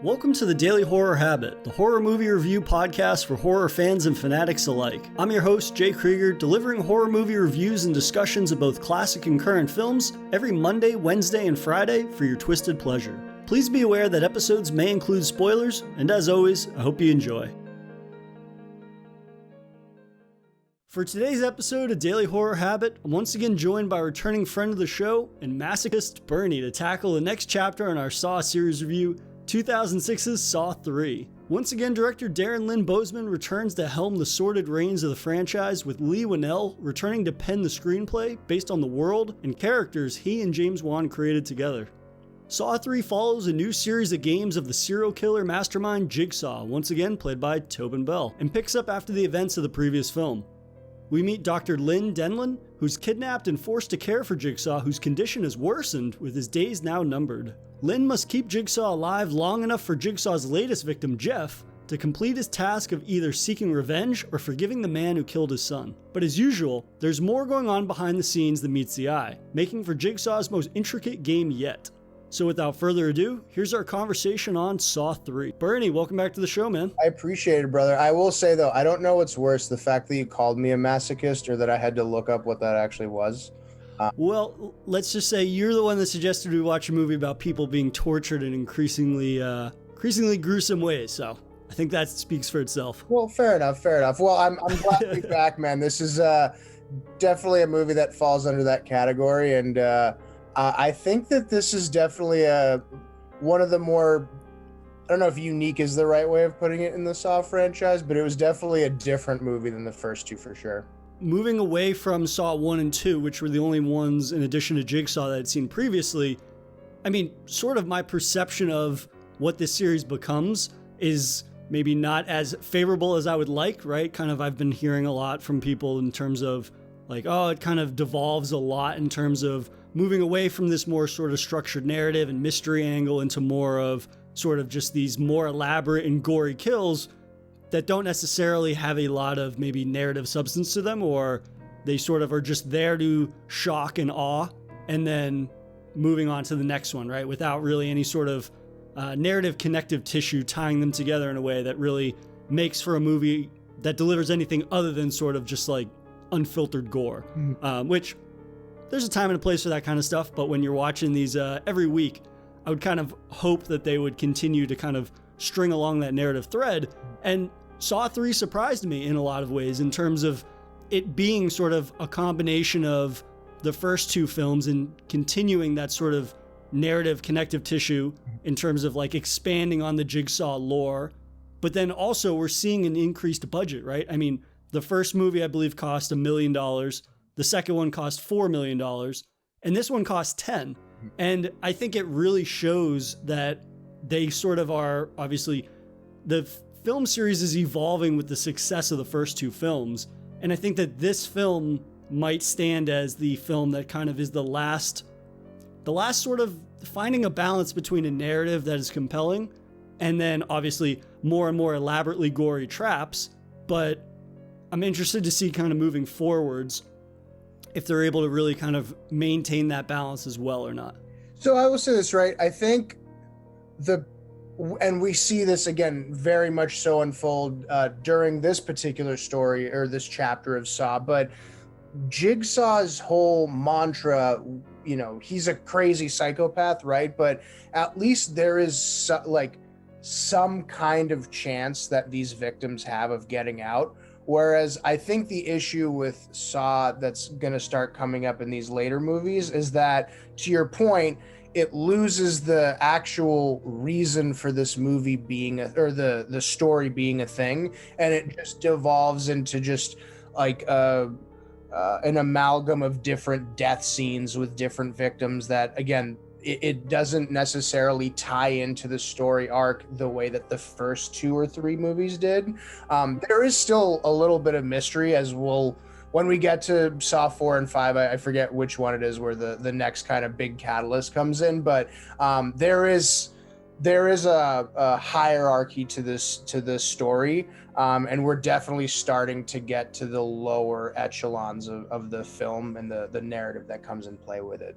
Welcome to the Daily Horror Habit, the horror movie review podcast for horror fans and fanatics alike. I'm your host, Jay Krieger, delivering horror movie reviews and discussions of both classic and current films every Monday, Wednesday, and Friday for your twisted pleasure. Please be aware that episodes may include spoilers, and as always, I hope you enjoy. For today's episode of Daily Horror Habit, I'm once again joined by a returning friend of the show and masochist Bernie to tackle the next chapter in our Saw series review, 2006's Saw 3. Once again, director Darren Lynn Bousman returns to helm the sordid reins of the franchise, with Leigh Whannell returning to pen the screenplay based on the world and characters he and James Wan created together. Saw 3 follows a new series of games of the serial killer mastermind Jigsaw, once again played by Tobin Bell, and picks up after the events of the previous film. We meet Dr. Lynn Denlon, who's kidnapped and forced to care for Jigsaw, whose condition has worsened with his days now numbered. Lynn must keep Jigsaw alive long enough for Jigsaw's latest victim, Jeff, to complete his task of either seeking revenge or forgiving the man who killed his son. But as usual, there's more going on behind the scenes than meets the eye, making for Jigsaw's most intricate game yet. So without further ado, here's our conversation on Saw 3. Bernie, welcome back to the show, man. I appreciate it, brother. I will say, though, I don't know what's worse, the fact that you called me a masochist or that I had to look up what that actually was. Well, let's just say you're the one that suggested we watch a movie about people being tortured in increasingly gruesome ways, so I think that speaks for itself. Well, fair enough. Well, I'm glad to be back, man. This is definitely a movie that falls under that category, and I think that this is definitely one of the more, I don't know if unique is the right way of putting it in the Saw franchise, but it was definitely a different movie than the first two for sure. Moving away from Saw 1 and 2, which were the only ones in addition to Jigsaw that I'd seen previously, I mean, sort of my perception of what this series becomes is maybe not as favorable as I would like, right? Kind of, I've been hearing a lot from people in terms of like, oh, it kind of devolves a lot in terms of moving away from this more sort of structured narrative and mystery angle into more of sort of just these more elaborate and gory kills that don't necessarily have a lot of maybe narrative substance to them, or they sort of are just there to shock and awe, and then moving on to the next one, right? Without really any sort of narrative connective tissue tying them together in a way that really makes for a movie that delivers anything other than sort of just like unfiltered gore, which there's a time and a place for that kind of stuff. But when you're watching these every week, I would kind of hope that they would continue to kind of string along that narrative thread. And Saw 3 surprised me in a lot of ways in terms of it being sort of a combination of the first two films and continuing that sort of narrative connective tissue in terms of like expanding on the Jigsaw lore. But then also we're seeing an increased budget, right? I mean, the first movie I believe cost $1 million. The second one cost $4 million. And this one cost 10. And I think it really shows that they sort of are, obviously, the film series is evolving with the success of the first two films. And I think that this film might stand as the film that kind of is the last sort of finding a balance between a narrative that is compelling and then obviously more and more elaborately gory traps. But I'm interested to see kind of moving forwards if they're able to really kind of maintain that balance as well or not. So I will say this, right? I think and we see this again very much so unfold during this particular story or this chapter of Saw, but Jigsaw's whole mantra, you know, he's a crazy psychopath, right? But at least there is some kind of chance that these victims have of getting out. Whereas I think the issue with Saw that's going to start coming up in these later movies is that, to your point, it loses the actual reason for this movie being the story being a thing, and it just devolves into just like an amalgam of different death scenes with different victims that, again, it doesn't necessarily tie into the story arc the way that the first 2 or 3 movies did. There is still a little bit of mystery, as when we get to Saw 4 and 5, I forget which one it is where the next kind of big catalyst comes in, but there is a hierarchy to this story, and we're definitely starting to get to the lower echelons of the film and the narrative that comes in play with it.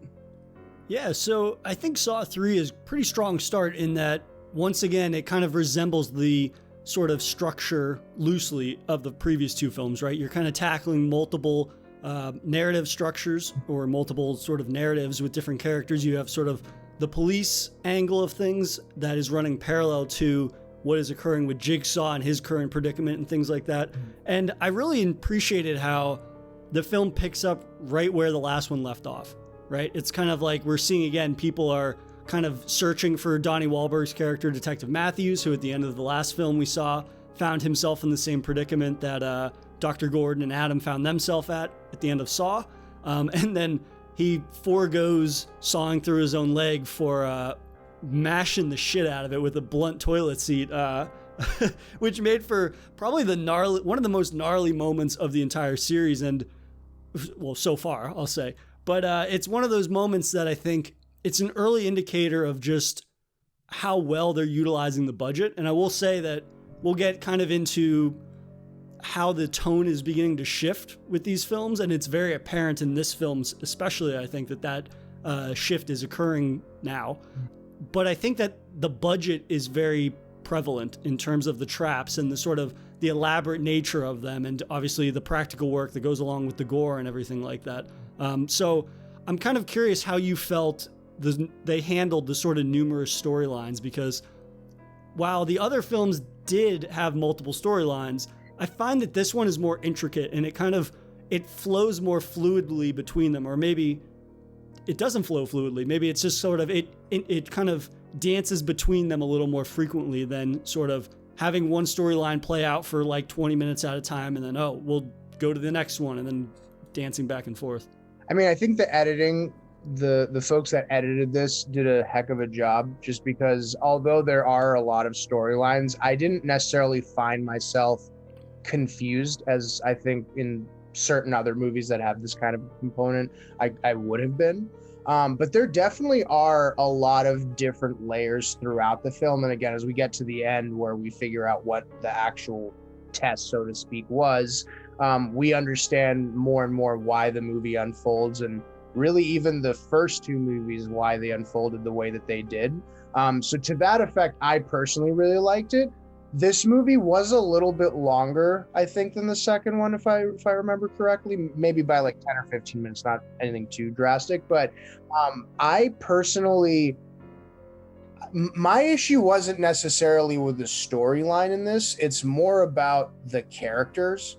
Yeah, so I think Saw 3 is a pretty strong start in that once again, it kind of resembles the sort of structure loosely of the previous two films, right? You're kind of tackling multiple narrative structures or multiple sort of narratives with different characters. You have sort of the police angle of things that is running parallel to what is occurring with Jigsaw and his current predicament and things like that. And I really appreciated how the film picks up right where the last one left off, right? It's kind of like we're seeing again, people are kind of searching for Donnie Wahlberg's character, Detective Matthews, who at the end of the last film we saw found himself in the same predicament that Dr. Gordon and Adam found themselves at the end of Saw. And then he foregoes sawing through his own leg for mashing the shit out of it with a blunt toilet seat, which made for probably one of the most gnarly moments of the entire series, and well, so far, I'll say. But it's one of those moments that I think it's an early indicator of just how well they're utilizing the budget. And I will say that we'll get kind of into how the tone is beginning to shift with these films, and it's very apparent in this film especially. I think that shift is occurring now. But I think that the budget is very prevalent in terms of the traps and the sort of the elaborate nature of them, and obviously the practical work that goes along with the gore and everything like that. So I'm kind of curious how you felt they handled the sort of numerous storylines, because while the other films did have multiple storylines, I find that this one is more intricate, and it flows more fluidly between them. Or maybe it doesn't flow fluidly. Maybe it's just sort of, it kind of dances between them a little more frequently than sort of having one storyline play out for like 20 minutes at a time and then, oh, we'll go to the next one, and then dancing back and forth. I mean, I think the editing, the folks that edited this did a heck of a job, just because although there are a lot of storylines, I didn't necessarily find myself confused as I think in certain other movies that have this kind of component I would have been. But there definitely are a lot of different layers throughout the film. And again, as we get to the end where we figure out what the actual test, so to speak, was, we understand more and more why the movie unfolds, and really even the first two movies, why they unfolded the way that they did. So to that effect, I personally really liked it. This movie was a little bit longer, I think, than the second one, if I remember correctly, maybe by like 10 or 15 minutes, not anything too drastic. But I personally, my issue wasn't necessarily with the storyline in this. It's more about the characters.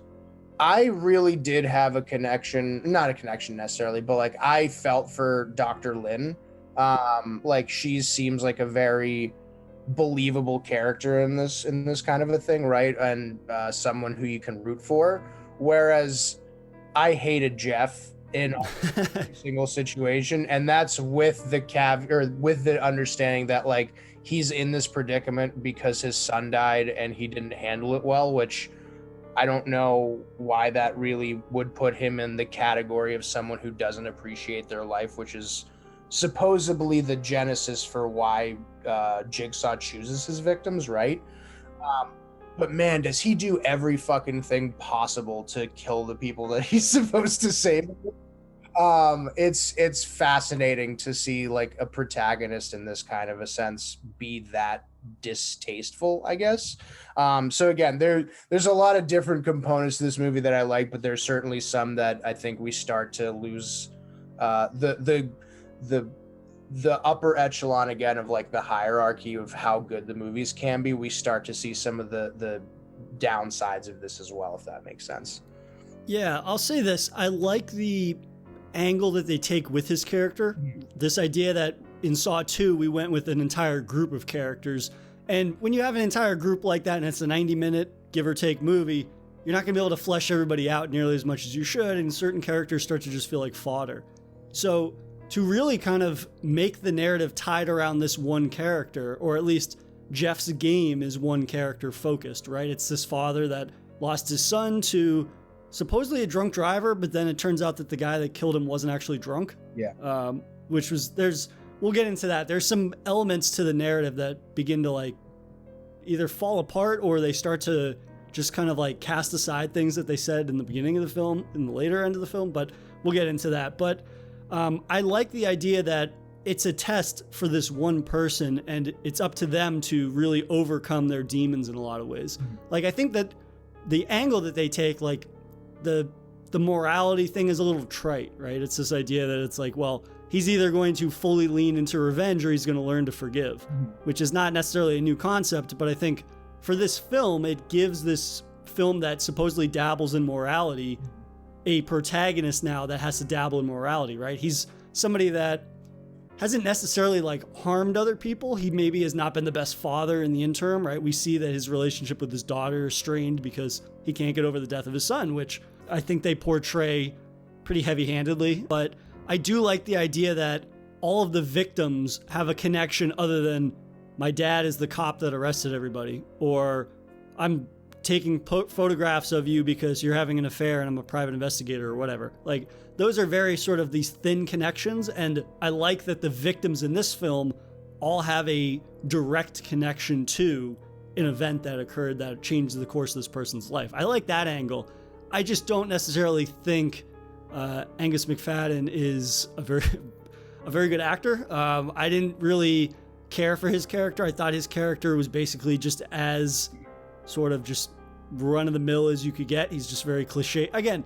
I really did have a connection, not a connection necessarily, but like I felt for Dr. Lin. Like she seems like a very believable character in this kind of a thing, right? And someone who you can root for. Whereas I hated Jeff in every single situation, and that's with the with the understanding that like he's in this predicament because his son died and he didn't handle it well, which I don't know why that really would put him in the category of someone who doesn't appreciate their life, which is supposedly the genesis for why Jigsaw chooses his victims, right? But man, does he do every fucking thing possible to kill the people that he's supposed to save. It's fascinating to see like a protagonist in this kind of a sense be that distasteful, I guess. So again, there's a lot of different components to this movie that I like, but there's certainly some that I think we start to lose the upper echelon again of like the hierarchy of how good the movies can be. We start to see some of the downsides of this as well, if that makes sense. Yeah, I'll say this. I like the angle that they take with his character. This idea that in Saw 2, we went with an entire group of characters. And when you have an entire group like that and it's a 90-minute, give or take movie, you're not going to be able to flesh everybody out nearly as much as you should, and certain characters start to just feel like fodder. So to really kind of make the narrative tied around this one character, or at least Jeff's game is one character focused, right? It's this father that lost his son to supposedly a drunk driver, but then it turns out that the guy that killed him wasn't actually drunk. Yeah. Which was, we'll get into that. There's some elements to the narrative that begin to like either fall apart, or they start to just kind of like cast aside things that they said in the beginning of the film, in the later end of the film, but we'll get into that. But I like the idea that it's a test for this one person, and it's up to them to really overcome their demons in a lot of ways. Like, I think that the angle that they take, like the morality thing is a little trite, right? It's this idea that it's like, well, he's either going to fully lean into revenge or he's going to learn to forgive, which is not necessarily a new concept, but I think for this film, it gives this film that supposedly dabbles in morality a protagonist now that has to dabble in morality, right? He's somebody that hasn't necessarily like harmed other people. He maybe has not been the best father in the interim, right? We see that his relationship with his daughter is strained because he can't get over the death of his son, which I think they portray pretty heavy-handedly. But I do like the idea that all of the victims have a connection other than my dad is the cop that arrested everybody, or I'm taking photographs of you because you're having an affair and I'm a private investigator or whatever. Like, those are very sort of these thin connections, and I like that the victims in this film all have a direct connection to an event that occurred that changed the course of this person's life. I like that angle. I just don't necessarily think Angus McFadden is a very good actor. I didn't really care for his character. I thought his character was basically just as sort of just run-of-the-mill as you could get. He's just very cliche. Again,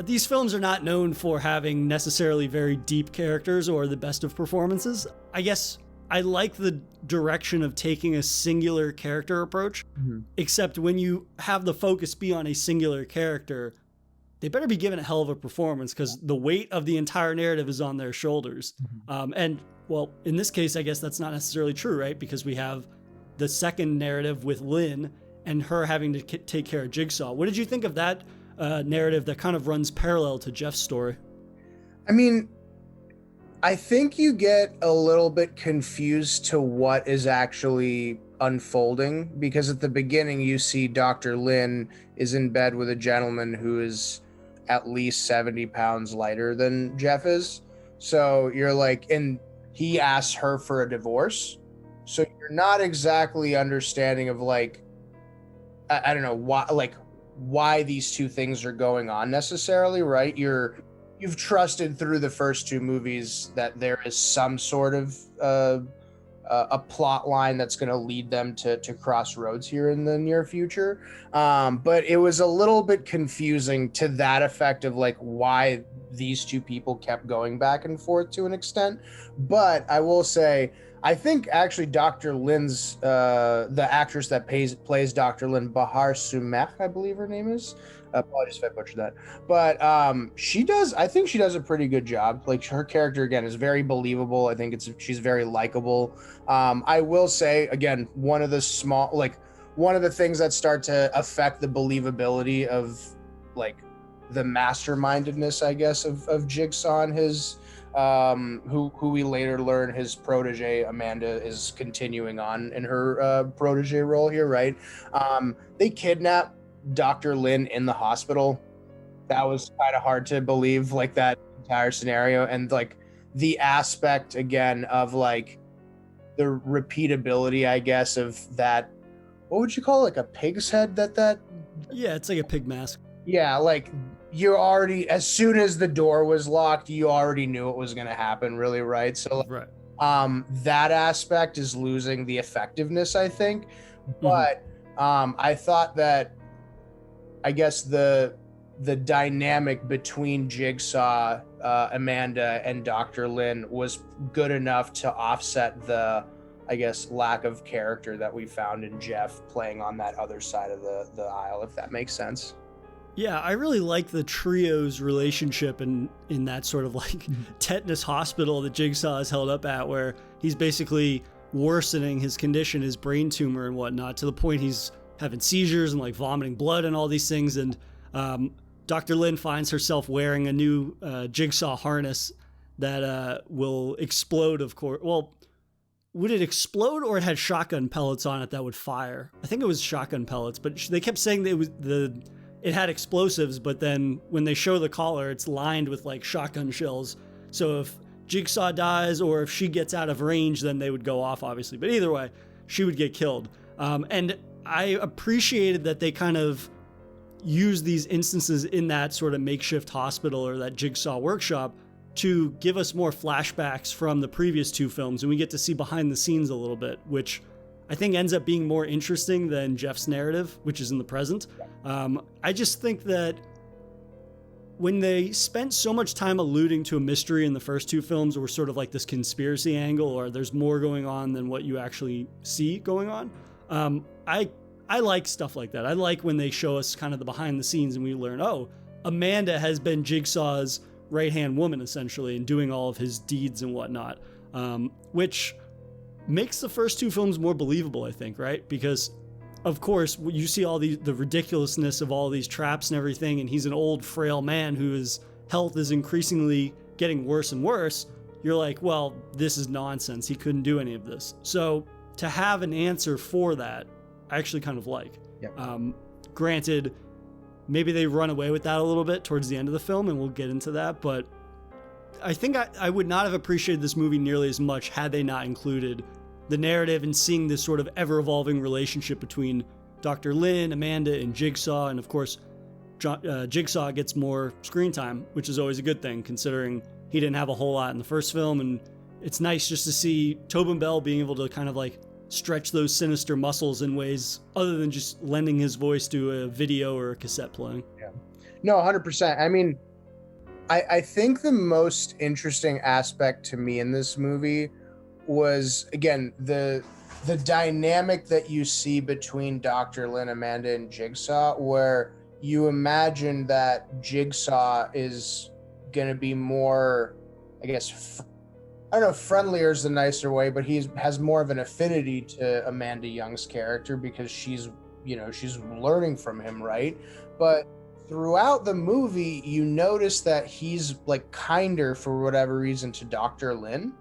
these films are not known for having necessarily very deep characters or the best of performances. I guess I like the direction of taking a singular character approach, except when you have the focus be on a singular character, they better be given a hell of a performance because the weight of the entire narrative is on their shoulders. And, well, in this case, I guess that's not necessarily true, right? Because we have the second narrative with Lynn and her having to take care of Jigsaw. What did you think of that narrative that kind of runs parallel to Jeff's story? I mean, I think you get a little bit confused to what is actually unfolding, because at the beginning you see Dr. Lynn is in bed with a gentleman who is at least 70 pounds lighter than Jeff is. So you're like, and he asks her for a divorce. So you're not exactly understanding of like, I don't know why these two things are going on necessarily, right? You've trusted through the first two movies that there is some sort of a plot line that's going to lead them to cross roads here in the near future. But it was a little bit confusing to that effect of like why these two people kept going back and forth to an extent. But I will say, I think actually Dr. Lynn's, the actress that plays Dr. Lynn, Bahar Sumek, I believe her name is. Apologies if I butchered that. But I think she does a pretty good job. Like, her character, again, is very believable. I think she's very likable. I will say, again, one of the things that start to affect the believability of, like, the mastermindedness, I guess, of Jigsaw and his... who we later learn his protege Amanda is continuing on in her protege role here, right? They kidnap Dr. Lynn in the hospital. That was kind of hard to believe, like, that entire scenario, and like the aspect again of like the repeatability, I guess, of that. What would you call it? Like a pig's head? That Yeah, it's like a pig mask. Yeah, like, you're already, as soon as the door was locked, you already knew it was going to happen, really, right? So, right. That aspect is losing the effectiveness, I think. But I thought that, I guess the dynamic between Jigsaw, Amanda, and Dr. Lynn was good enough to offset the, I guess, lack of character that we found in Jeff playing on that other side of the aisle, if that makes sense. Yeah, I really like the trio's relationship in that sort of like tetanus hospital that Jigsaw is held up at, where he's basically worsening his condition, his brain tumor and whatnot, to the point he's having seizures and like vomiting blood and all these things. And Dr. Lynn finds herself wearing a new Jigsaw harness that will explode, of course. Well, would it explode, or it had shotgun pellets on it that would fire? I think it was shotgun pellets, but they kept saying that it had explosives, but then when they show the collar, it's lined with like shotgun shells. So if Jigsaw dies or if she gets out of range, then they would go off, obviously. But either way, she would get killed. And I appreciated that they kind of used these instances in that sort of makeshift hospital or that Jigsaw workshop to give us more flashbacks from the previous two films, and we get to see behind the scenes a little bit, which I think ends up being more interesting than Jeff's narrative, which is in the present. I just think that when they spent so much time alluding to a mystery in the first two films, or sort of like this conspiracy angle, or there's more going on than what you actually see going on, I like stuff like that. I like when they show us kind of the behind the scenes and we learn, oh, Amanda has been Jigsaw's right-hand woman, essentially, and doing all of his deeds and whatnot, which makes the first two films more believable, I think, right? Because, of course, you see all the ridiculousness of all these traps and everything, and he's an old, frail man whose health is increasingly getting worse and worse. You're like, well, this is nonsense. He couldn't do any of this. So to have an answer for that, I actually kind of like. Yep. Granted, maybe they run away with that a little bit towards the end of the film, and we'll get into that, but I think I would not have appreciated this movie nearly as much had they not included the narrative and seeing this sort of ever-evolving relationship between Dr. Lin, Amanda, and Jigsaw, and of course, Jigsaw gets more screen time, which is always a good thing, considering he didn't have a whole lot in the first film, and it's nice just to see Tobin Bell being able to kind of like stretch those sinister muscles in ways other than just lending his voice to a video or a cassette playing. Yeah. No, 100%. I mean, I think the most interesting aspect to me in this movie was, again, the dynamic that you see between Dr. Lin, Amanda, and Jigsaw, where you imagine that Jigsaw is going to be more, I guess, I don't know, friendlier is the nicer way, but he has more of an affinity to Amanda Young's character because she's learning from him, right? But throughout the movie, you notice that he's like kinder for whatever reason to Dr. Lin.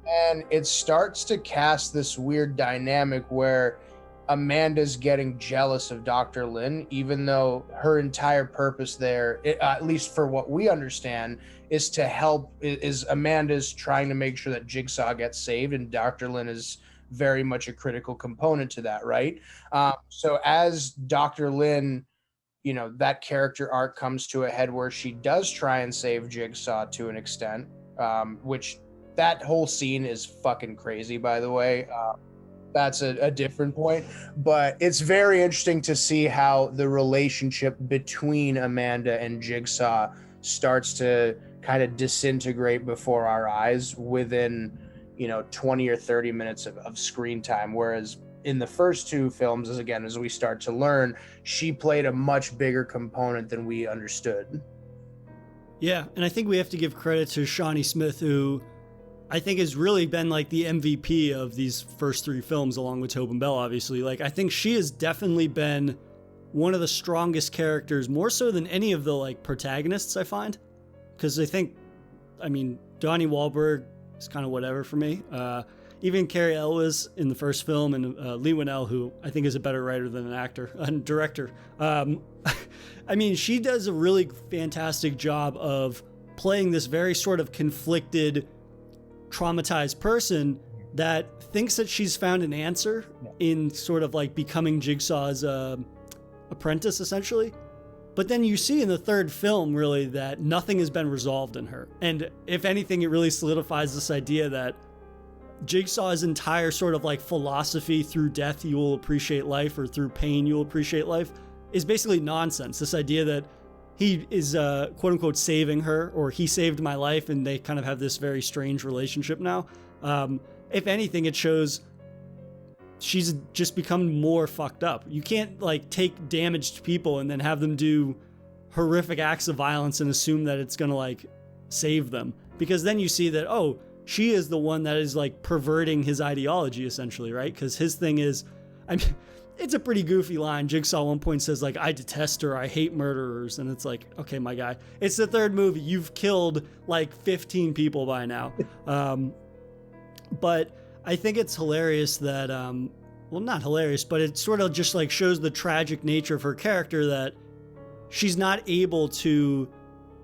And it starts to cast this weird dynamic where Amanda's getting jealous of Dr. Lin, even though her entire purpose there, at least for what we understand, is to help, is Amanda's trying to make sure that Jigsaw gets saved, and Dr. Lin is very much a critical component to that, right? So as Dr. Lin, that character arc comes to a head where she does try and save Jigsaw to an extent, which that whole scene is fucking crazy, by the way. That's a different point, but it's very interesting to see how the relationship between Amanda and Jigsaw starts to kind of disintegrate before our eyes within 20 or 30 minutes of screen time, whereas in the first two films, as we start to learn, she played a much bigger component than we understood. Yeah, and I think we have to give credit to Shawnee Smith, who I think has really been like the MVP of these first three films, along with Tobin Bell, obviously. Like, I think she has definitely been one of the strongest characters, more so than any of the like protagonists, I find. Because Donnie Wahlberg is kind of whatever for me. Even Cary Elwes in the first film, and Leigh Whannell, who I think is a better writer than an actor and director. She does a really fantastic job of playing this very sort of conflicted, traumatized person that thinks that she's found an answer in sort of like becoming Jigsaw's apprentice, essentially. But then you see in the third film, really, that nothing has been resolved in her. And if anything, it really solidifies this idea that Jigsaw's entire sort of like philosophy, through death you will appreciate life, or through pain you will appreciate life, is basically nonsense. This idea that he is quote unquote saving her, or he saved my life, and they kind of have this very strange relationship now. If anything, it shows she's just become more fucked up. You can't like take damaged people and then have them do horrific acts of violence and assume that it's gonna like save them, because then you see that, oh, she is the one that is like perverting his ideology, essentially, right? Because his thing is, it's a pretty goofy line. Jigsaw at one point says like, I detest her, I hate murderers. And it's like, okay, my guy, it's the third movie. You've killed like 15 people by now. But I think it's hilarious that, well, not hilarious, but it sort of just like shows the tragic nature of her character, that she's not able to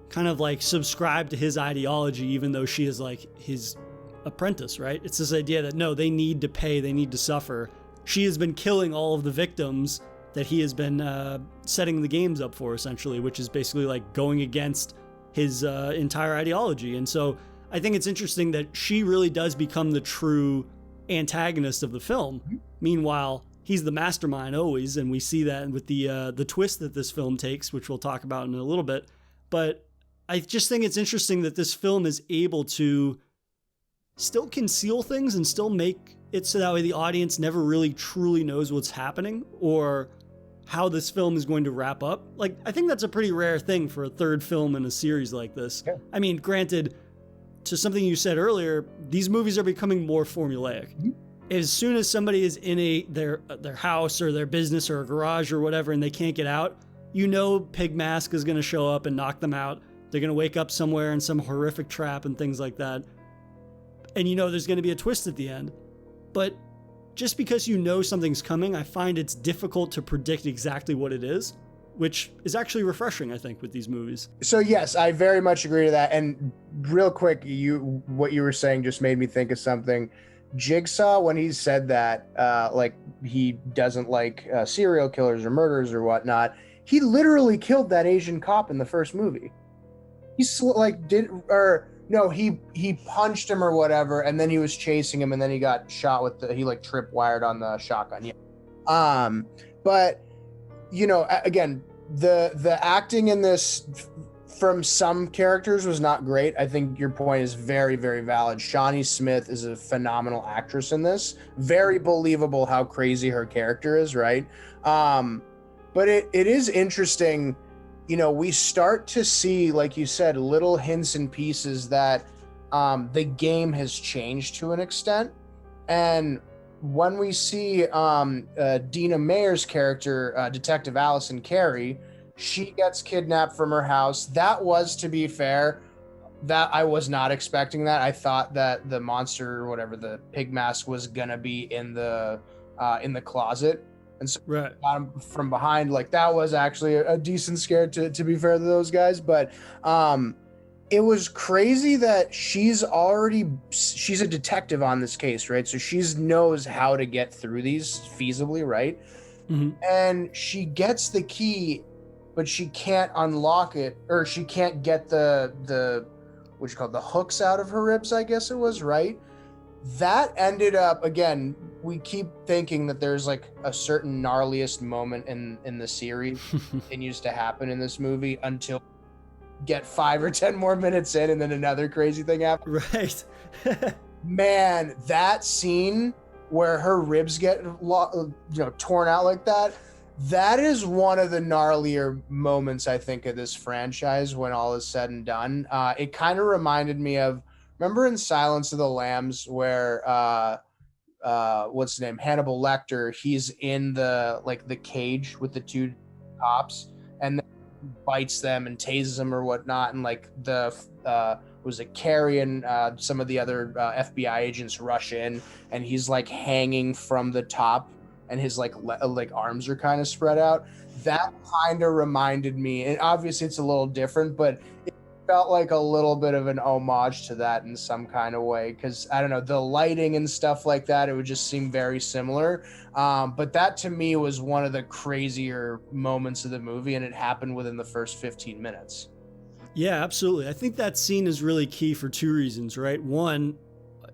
kind of like subscribe to his ideology, even though she is like his apprentice, right? It's this idea that no, they need to pay, they need to suffer. She has been killing all of the victims that he has been setting the games up for, essentially, which is basically like going against his entire ideology. And so I think it's interesting that she really does become the true antagonist of the film. Meanwhile, he's the mastermind always, and we see that with the twist that this film takes, which we'll talk about in a little bit. But I just think it's interesting that this film is able to still conceal things and still make it so that way the audience never really truly knows what's happening or how this film is going to wrap up. Like, I think that's a pretty rare thing for a third film in a series like this. Yeah. I mean, granted, to something you said earlier, these movies are becoming more formulaic. Mm-hmm. As soon as somebody is in their house or their business or a garage or whatever and they can't get out, you know Pig Mask is going to show up and knock them out. They're going to wake up somewhere in some horrific trap and things like that. And you know there's going to be a twist at the end. But just because you know something's coming, I find it's difficult to predict exactly what it is, which is actually refreshing, I think, with these movies. So yes, I very much agree to that. And real quick, what you were saying just made me think of something. Jigsaw, when he said that, like he doesn't like serial killers or murderers or whatnot, he literally killed that Asian cop in the first movie. He punched him or whatever, and then he was chasing him, and then he got shot he like tripwired on the shotgun. Yeah. But you know, again, the acting in this from some characters was not great. I think your point is very, very valid. Shawnee Smith is a phenomenal actress in this. Very believable how crazy her character is, right? But it is interesting. You know, we start to see, like you said, little hints and pieces that the game has changed to an extent. And when we see Dina Mayer's character, Detective Allison Carey, she gets kidnapped from her house. That was, to be fair, that I was not expecting that. I thought that the monster or whatever, the Pig Mask, was gonna be in the closet. And so right. Got him from behind. Like, that was actually a decent scare, to be fair to those guys. But it was crazy that she's a detective on this case, right? So she knows how to get through these feasibly, right? Mm-hmm. And she gets the key, but she can't unlock it, or she can't get the hooks out of her ribs, I guess it was, right? That ended up, again, we keep thinking that there's like a certain gnarliest moment in the series continues to happen in this movie until get 5 or 10 more minutes in, and then another crazy thing happens. Right. Man, that scene where her ribs get torn out like that is one of the gnarlier moments, I think, of this franchise when all is said and done. It kind of reminded me of, remember in Silence of the Lambs where what's his name, Hannibal Lecter, he's in the cage with the two cops and then bites them and tases them or whatnot, and like Carrie and some of the other FBI agents rush in, and he's like hanging from the top, and his like arms are kind of spread out. That kind of reminded me, and obviously it's a little different, but it felt like a little bit of an homage to that in some kind of way, because I don't know, the lighting and stuff like that, it would just seem very similar. But that to me was one of the crazier moments of the movie, and it happened within the first 15 minutes. Yeah, absolutely. I think that scene is really key for two reasons, right? One,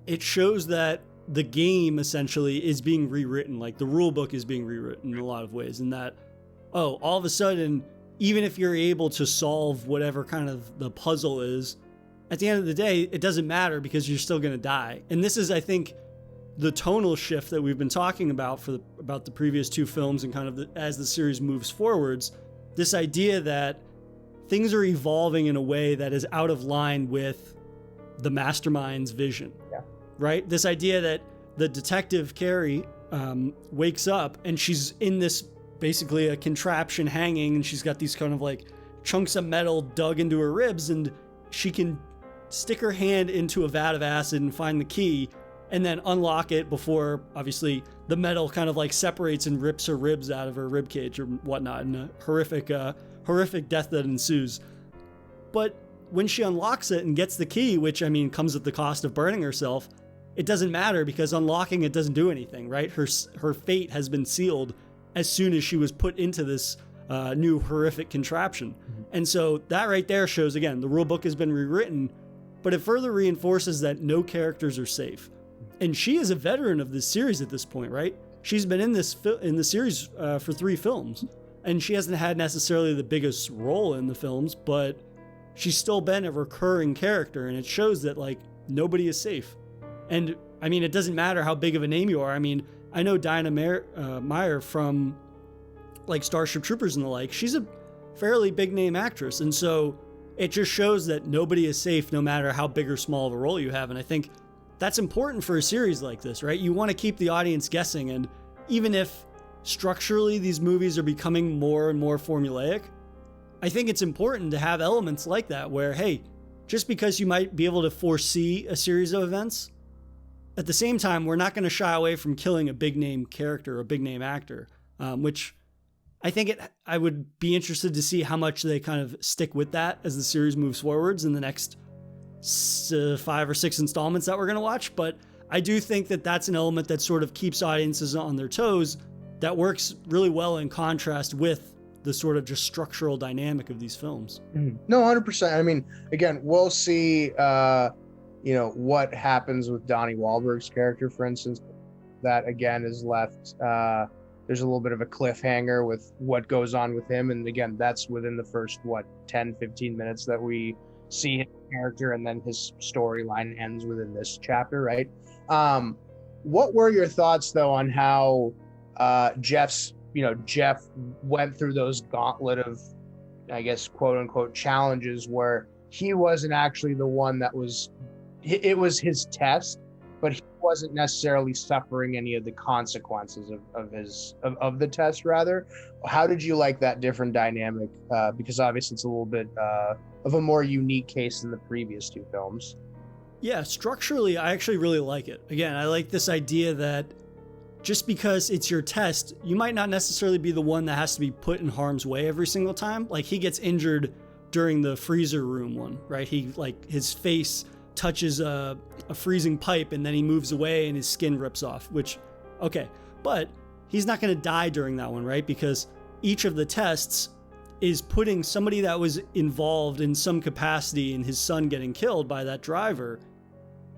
it shows that the game essentially is being rewritten, like the rule book is being rewritten in a lot of ways, and that, all of a sudden, even if you're able to solve whatever kind of the puzzle is, at the end of the day, it doesn't matter because you're still going to die. And this is, I think, the tonal shift that we've been talking about about the previous two films, and kind of as the series moves forwards, this idea that things are evolving in a way that is out of line with the mastermind's vision. Yeah. Right? This idea that the detective Carrie wakes up and she's in this basically a contraption hanging, and she's got these kind of like chunks of metal dug into her ribs, and she can stick her hand into a vat of acid and find the key and then unlock it before obviously the metal kind of like separates and rips her ribs out of her rib cage or whatnot, and a horrific death that ensues. But when she unlocks it and gets the key, which I mean comes at the cost of burning herself, it doesn't matter because unlocking it doesn't do anything, right? Her fate has been sealed as soon as she was put into this new horrific contraption. And so that right there shows, again, the rule book has been rewritten, but it further reinforces that no characters are safe. And she is a veteran of this series at this point, right? She's been in the series for 3 films, and she hasn't had necessarily the biggest role in the films, but she's still been a recurring character, and it shows that like nobody is safe. And I mean, it doesn't matter how big of a name you are. I mean, I know Dinah Meyer from like Starship Troopers and the like. She's a fairly big name actress, and so it just shows that nobody is safe no matter how big or small of a role you have. And I think that's important for a series like this, right? You want to keep the audience guessing, and even if structurally these movies are becoming more and more formulaic, I think it's important to have elements like that where, hey, just because you might be able to foresee a series of events, at the same time, we're not going to shy away from killing a big name character or a big name actor, which I think I would be interested to see how much they kind of stick with that as the series moves forwards in the next 5 or 6 installments that we're going to watch. But I do think that that's an element that sort of keeps audiences on their toes, that works really well in contrast with the sort of just structural dynamic of these films. No, 100%. I mean, again, we'll see, what happens with Donnie Wahlberg's character, for instance. That, again, is left... there's a little bit of a cliffhanger with what goes on with him. And again, that's within the first, 10, 15 minutes that we see his character, and then his storyline ends within this chapter, right? What were your thoughts, though, on how Jeff went through those gauntlet of, I guess, quote unquote, challenges where he wasn't actually the one that was, it was his test, but he wasn't necessarily suffering any of the consequences of the test, rather. How did you like that different dynamic? Because obviously it's a little bit of a more unique case than the previous 2 films. Yeah, structurally, I actually really like it. Again, I like this idea that just because it's your test, you might not necessarily be the one that has to be put in harm's way every single time. Like, he gets injured during the freezer room one, right? His face touches a freezing pipe, and then he moves away and his skin rips off, which, okay. But he's not going to die during that one, right? Because each of the tests is putting somebody that was involved in some capacity in his son getting killed by that driver.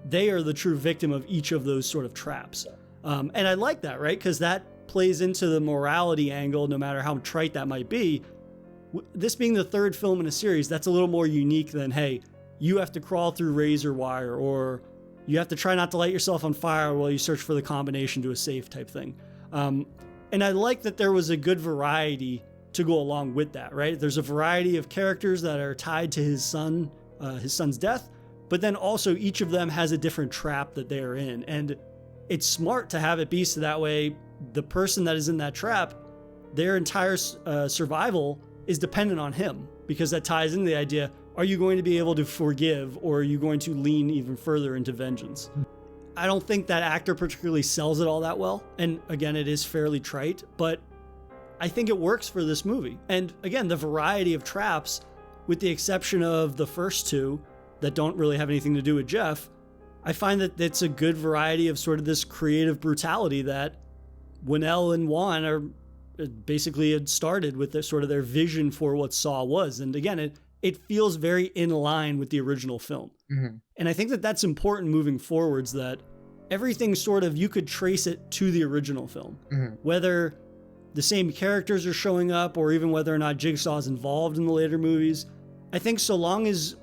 They are the true victim of each of those sort of traps. And I like that, right? Because that plays into the morality angle, no matter how trite that might be. This being the 3rd film in a series, that's a little more unique than, hey, you have to crawl through razor wire, or you have to try not to light yourself on fire while you search for the combination to a safe type thing. And I like that there was a good variety to go along with that, right? There's a variety of characters that are tied to his son's death, but then also each of them has a different trap that they're in. And it's smart to have it be so that way the person that is in that trap, their entire survival is dependent on him, because that ties into the idea, are you going to be able to forgive, or are you going to lean even further into vengeance? I don't think that actor particularly sells it all that well. And again, it is fairly trite, but I think it works for this movie. And again, the variety of traps, with the exception of the first 2 that don't really have anything to do with Jeff, I find that it's a good variety of sort of this creative brutality that Whannell and Wan are basically had started with their vision for what Saw was. And again, it feels very in line with the original film. And I think that that's important moving forwards, that everything sort of, you could trace it to the original film. Whether the same characters are showing up, or even whether or not Jigsaw's involved in the later movies, I think so long as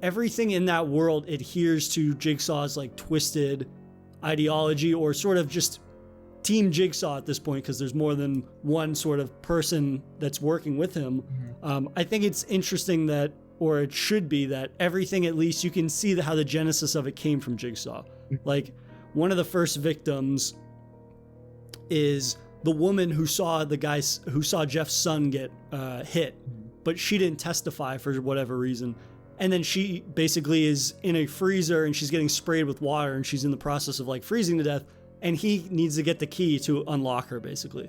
everything in that world adheres to Jigsaw's like twisted ideology, or sort of just Team Jigsaw at this point, because there's more than one sort of person that's working with him. I think it's interesting that, or it should be, that everything, at least you can see how the genesis of it came from Jigsaw. Like, one of the first victims is the woman who saw Jeff's son get hit, but she didn't testify for whatever reason. And then she basically is in a freezer, and she's getting sprayed with water, and she's in the process of like freezing to death. And he needs to get the key to unlock her, basically.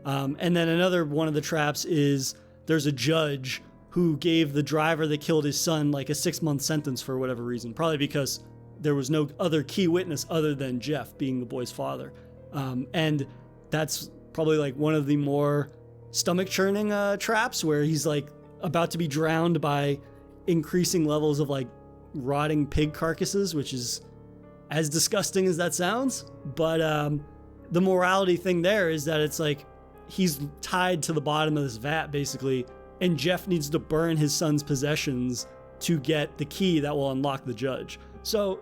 And then another one of the traps is there's a judge who gave the driver that killed his son like a 6-month sentence for whatever reason, probably because there was no other key witness other than Jeff being the boy's father. And that's probably like one of the more stomach churning traps where he's like about to be drowned by increasing levels of like rotting pig carcasses, which is as disgusting as that sounds. But the morality thing there is that it's like he's tied to the bottom of this vat basically, and Jeff needs to burn his son's possessions to get the key that will unlock the judge. So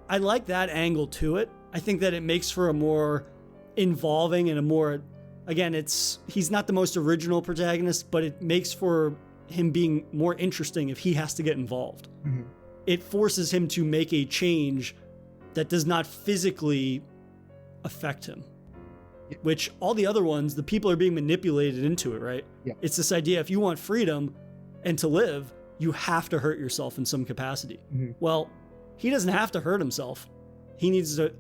I like that angle to it. I think that it makes for a more involving and a more, again, he's not the most original protagonist, but it makes for him being more interesting if he has to get involved. Mm-hmm. It forces him to make a change that does not physically affect him. Yeah. Which all the other ones, the people are being manipulated into it, right? Yeah. It's this idea, if you want freedom and to live, you have to hurt yourself in some capacity. Mm-hmm. Well, he doesn't have to hurt himself.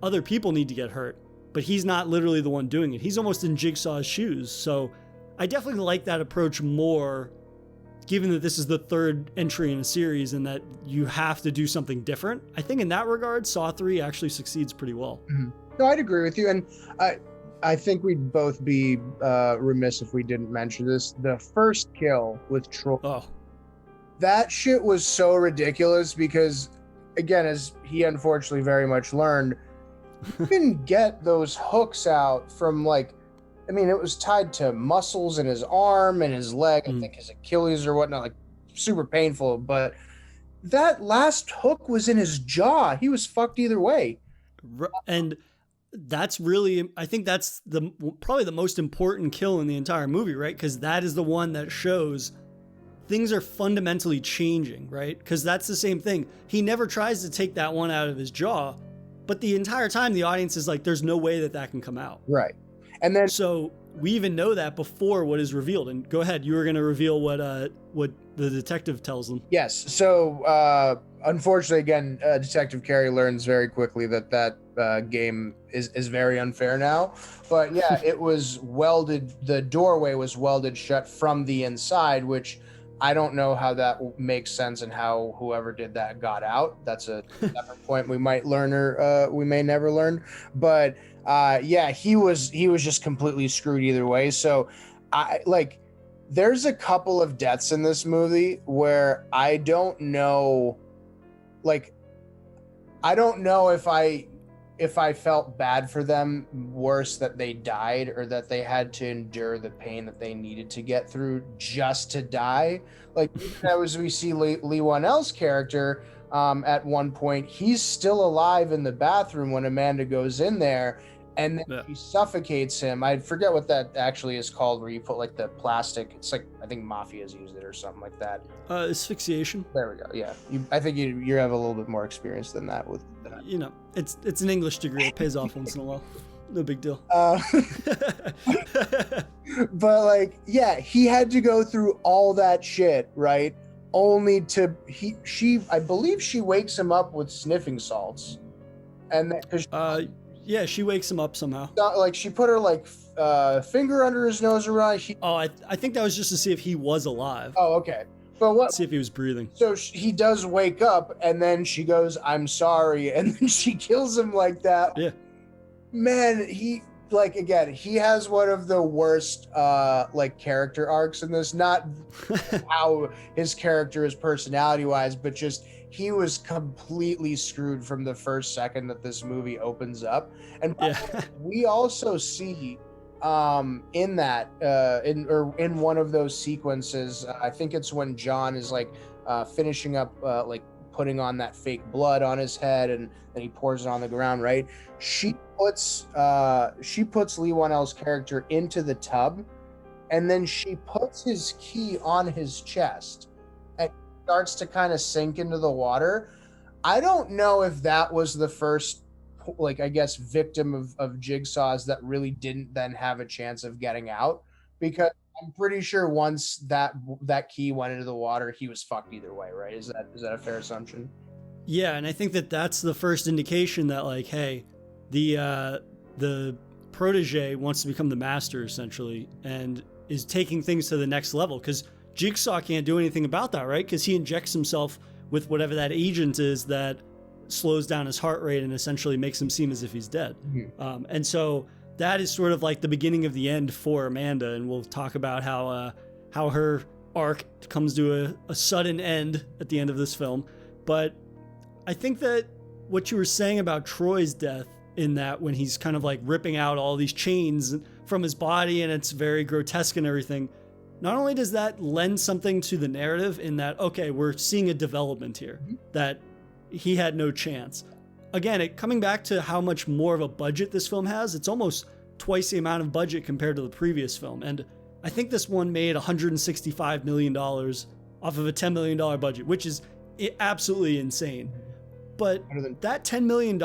Other people need to get hurt, but he's not literally the one doing it. He's almost in Jigsaw's shoes. So I definitely like that approach more, given that this is the third entry in a series and that you have to do something different. I think in that regard, Saw 3 actually succeeds pretty well. Mm-hmm. No, I'd agree with you. And I think we'd both be remiss if we didn't mention this. The first kill with Troy. Oh. That shit was so ridiculous because, again, as he unfortunately very much learned, you can get those hooks out from like, I mean, it was tied to muscles in his arm and his leg, I think his Achilles or whatnot, like super painful. But that last hook was in his jaw. He was fucked either way. And that's really, I think that's probably the most important kill in the entire movie, right? Because that is the one that shows things are fundamentally changing, right? Because that's the same thing. He never tries to take that one out of his jaw, but the entire time the audience is like, there's no way that can come out. Right. And then, so we even know that before what is revealed. And go ahead, you were going to reveal what the detective tells them. Yes. So unfortunately, again, Detective Carey learns very quickly that game is very unfair now. But yeah, it was welded. The doorway was welded shut from the inside, which I don't know how that makes sense and how whoever did that got out. That's a separate point we might learn or we may never learn. But yeah, he was just completely screwed either way. So there's a couple of deaths in this movie where I don't know if I felt bad for them worse that they died or that they had to endure the pain that they needed to get through just to die. Like that was, we see Leigh Whannell's character at one point, he's still alive in the bathroom when Amanda goes in there and then he suffocates him. I forget what that actually is called, where you put like the plastic, it's like, I think Mafia's used it or something like that. Asphyxiation. There we go. Yeah. I think you have a little bit more experience than that with that. You know, it's an English degree. It pays off once in a while. No big deal. But like, yeah, he had to go through all that shit, right? Only to I believe she wakes him up with sniffing salts, and yeah, she wakes him up somehow. Like she put her finger under his nose around. I think that was just to see if he was alive. Oh, okay. But see if he was breathing. So he does wake up, and then she goes, "I'm sorry," and then she kills him like that. Yeah. Man, he has one of the worst character arcs in this. Not how his character is personality wise, but just he was completely screwed from the first second that this movie opens up. And we also see in one of those sequences, I think it's when John is finishing up putting on that fake blood on his head, and then he pours it on the ground, right? She puts Leigh Whannell's character into the tub, and then she puts his key on his chest and starts to kind of sink into the water. I don't know if that was the first victim of Jigsaw's that really didn't then have a chance of getting out, because I'm pretty sure once that key went into the water, he was fucked either way, right? Is that a fair assumption? Yeah, and I think that's the first indication that hey, the protege wants to become the master essentially, and is taking things to the next level, because Jigsaw can't do anything about that, right? Because he injects himself with whatever that agent is that slows down his heart rate and essentially makes him seem as if he's dead. Mm-hmm. And so that is sort of like the beginning of the end for Amanda, and we'll talk about how her arc comes to a sudden end at the end of this film. But I think that what you were saying about Troy's death, in that when he's kind of like ripping out all these chains from his body and it's very grotesque and everything, not only does that lend something to the narrative in that, okay, we're seeing a development here, that he had no chance. Again, coming back to how much more of a budget this film has, it's almost twice the amount of budget compared to the previous film. And I think this one made $165 million off of a $10 million budget, which is absolutely insane. But that $10 million,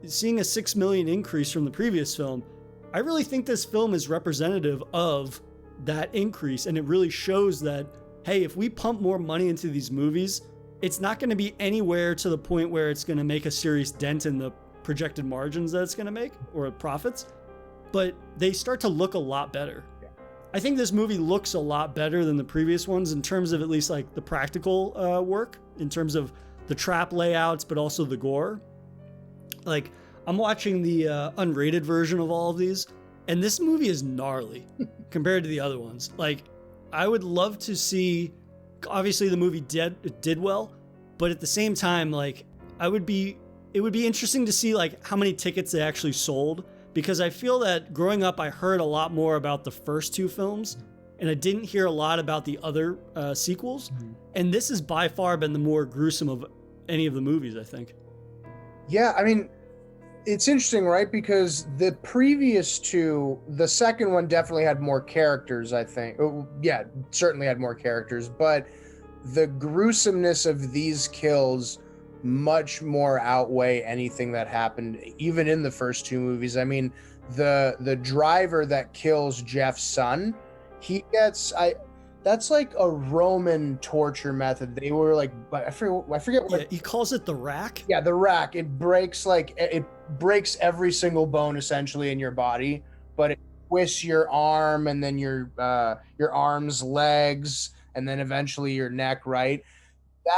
seeing a $6 million increase from the previous film, I really think this film is representative of that increase. And it really shows that, hey, if we pump more money into these movies, it's not going to be anywhere to the point where it's going to make a serious dent in the projected margins that it's going to make or profits, but they start to look a lot better. I think this movie looks a lot better than the previous ones in terms of at least like the practical work, in terms of the trap layouts, but also the gore. Like, I'm watching the unrated version of all of these, and this movie is gnarly compared to the other ones. Like, I would love to see, obviously the movie did well, but at the same time, like, it would be interesting to see like how many tickets they actually sold, because I feel that growing up, I heard a lot more about the first two films, and I didn't hear a lot about the other sequels. And this has by far been the more gruesome of any of the movies, I think. Yeah, I mean, it's interesting, right? Because the previous two, the second one definitely had more characters, I think. Yeah, certainly had more characters, but the gruesomeness of these kills much more outweigh anything that happened even in the first two movies. I mean, the driver that kills Jeff's son, he gets that's like a Roman torture method. They were like, I forget what. Yeah, he calls it the rack. Yeah, the rack. It breaks every single bone essentially in your body, but it twists your arm and then your arms, legs, and then eventually your neck, right?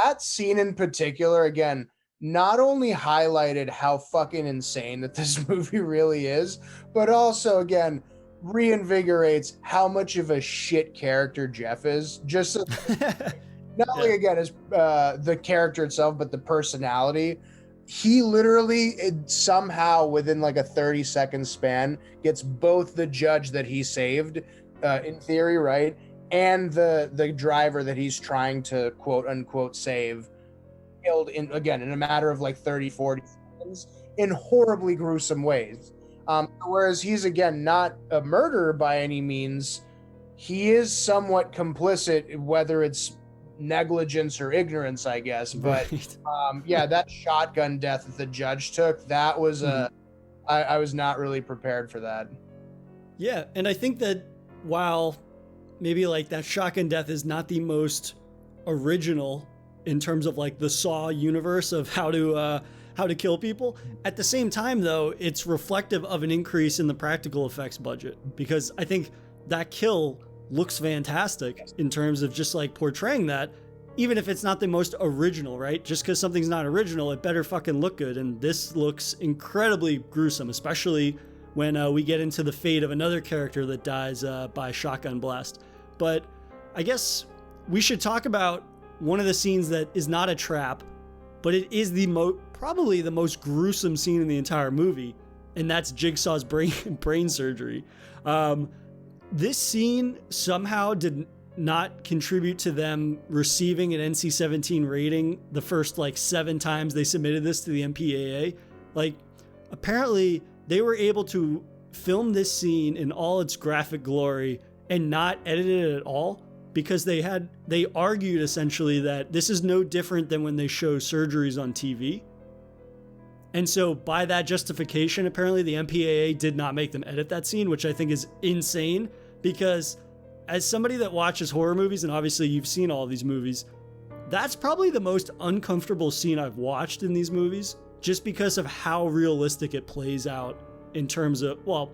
That scene in particular, again, not only highlighted how fucking insane that this movie really is, but also, again, reinvigorates how much of a shit character Jeff is. Just not only, again, as the character itself, but the personality. He literally somehow within like a 30-second span gets both the judge that he saved, in theory, right, and the driver that he's trying to quote unquote save, killed in a matter of like 30-40 seconds in horribly gruesome ways. Whereas he's, again, not a murderer by any means. He is somewhat complicit, whether it's negligence or ignorance, I guess. But yeah, that shotgun death that the judge took, that was I was not really prepared for that. Yeah, and I think that while maybe like that shotgun death is not the most original in terms of like the Saw universe of how to kill people, at the same time though, it's reflective of an increase in the practical effects budget, because I think that kill looks fantastic in terms of just like portraying that, even if it's not the most original, right? Just because something's not original, it better fucking look good. And this looks incredibly gruesome, especially when we get into the fate of another character that dies by shotgun blast. But I guess we should talk about one of the scenes that is not a trap, but it is probably the most gruesome scene in the entire movie, and that's Jigsaw's brain surgery. This scene somehow did not contribute to them receiving an NC-17 rating the first like 7 times they submitted this to the MPAA. Like, apparently they were able to film this scene in all its graphic glory and not edit it at all, because they argued essentially that this is no different than when they show surgeries on TV. And so by that justification, apparently the MPAA did not make them edit that scene, which I think is insane, because as somebody that watches horror movies, and obviously you've seen all these movies, that's probably the most uncomfortable scene I've watched in these movies, just because of how realistic it plays out in terms of, well,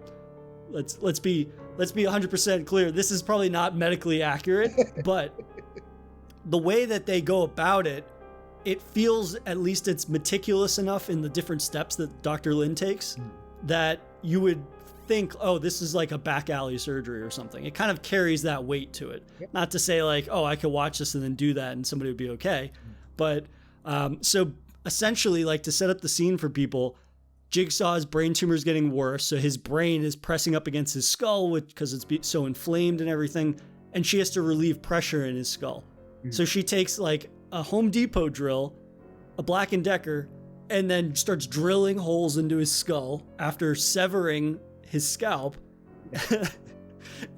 let's be 100% clear. This is probably not medically accurate, but the way that they go about it, it feels, at least it's meticulous enough in the different steps that Dr. Lin takes, that you would think, oh, this is like a back alley surgery or something. It kind of carries that weight to it. Yep. Not to say like, oh, I could watch this and then do that and somebody would be okay. But so essentially, like, to set up the scene for people, Jigsaw's brain tumor is getting worse. So his brain is pressing up against his skull because it's so inflamed and everything. And she has to relieve pressure in his skull. Mm-hmm. So she takes like a Home Depot drill, a Black & Decker, and then starts drilling holes into his skull after severing his scalp.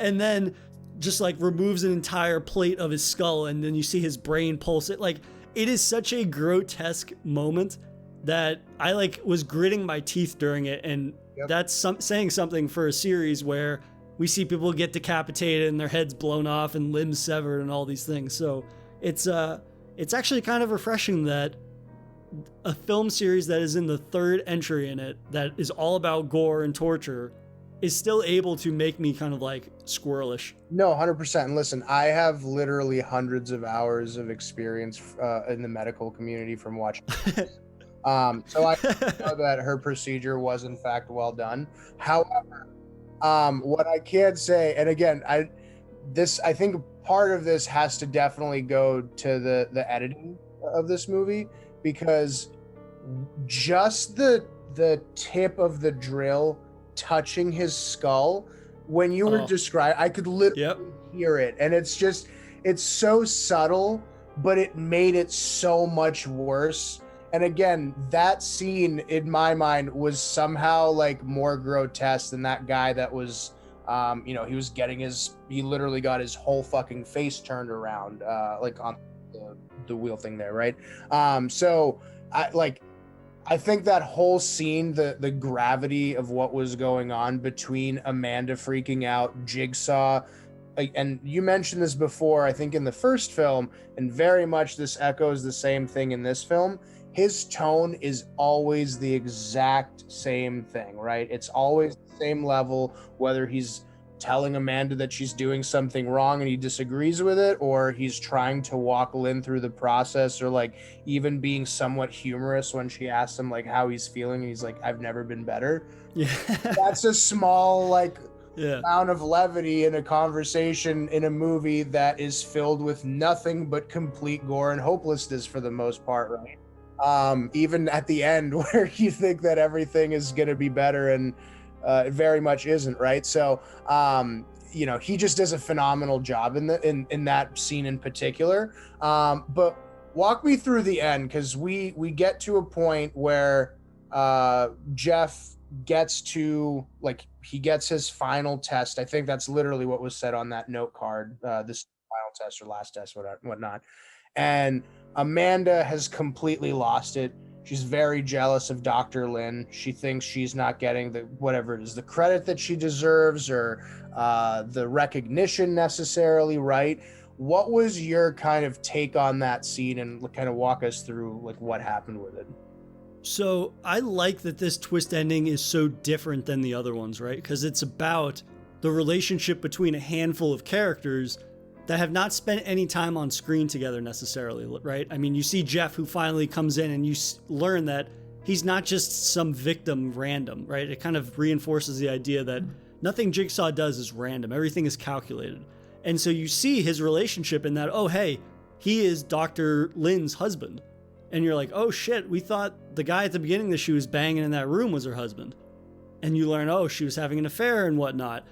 And then just like removes an entire plate of his skull, and then you see his brain pulse. It is such a grotesque moment that I like was gritting my teeth during it. And that's saying something for a series where we see people get decapitated and their heads blown off and limbs severed and all these things. So it's actually kind of refreshing that a film series that is in the third entry in it, that is all about gore and torture, is still able to make me kind of like squirrelish. No, 100%. And listen, I have literally hundreds of hours of experience in the medical community from watching. So I know that her procedure was in fact well done. However, what I can say, and again, I think part of this has to definitely go to the editing of this movie, because just the tip of the drill touching his skull, when you were describing, I could literally hear it, and it's so subtle, but it made it so much worse. And again, that scene in my mind was somehow like more grotesque than that guy that was he literally got his whole fucking face turned around like on the wheel thing there, right? So I think that whole scene, the gravity of what was going on between Amanda freaking out, Jigsaw, and you mentioned this before, I think in the first film, and very much this echoes the same thing in this film. His tone is always the exact same thing, right? It's always the same level, whether he's telling Amanda that she's doing something wrong and he disagrees with it, or he's trying to walk Lynn through the process, or like even being somewhat humorous when she asks him like how he's feeling and he's like, I've never been better. Yeah. That's a small amount of levity in a conversation in a movie that is filled with nothing but complete gore and hopelessness for the most part, right? Even at the end where you think that everything is going to be better, and it very much isn't, right? So he just does a phenomenal job in that scene in particular. But walk me through the end, because we get to a point where Jeff gets to he gets his final test. I think that's literally what was said on that note card, this final test or last test, whatnot. And Amanda has completely lost it. She's very jealous of Dr. Lynn. She thinks she's not getting the credit that she deserves, or the recognition necessarily, right? What was your kind of take on that scene, and kind of walk us through what happened with it? So I like that this twist ending is so different than the other ones, right? Because it's about the relationship between a handful of characters that have not spent any time on screen together necessarily, right? I mean, you see Jeff, who finally comes in, and you learn that he's not just some victim random, right? It kind of reinforces the idea that nothing Jigsaw does is random. Everything is calculated. And so you see his relationship in that, oh, hey, he is Dr. Lynn's husband. And you're like, oh shit, we thought the guy at the beginning that she was banging in that room was her husband. And you learn, oh, she was having an affair and whatnot,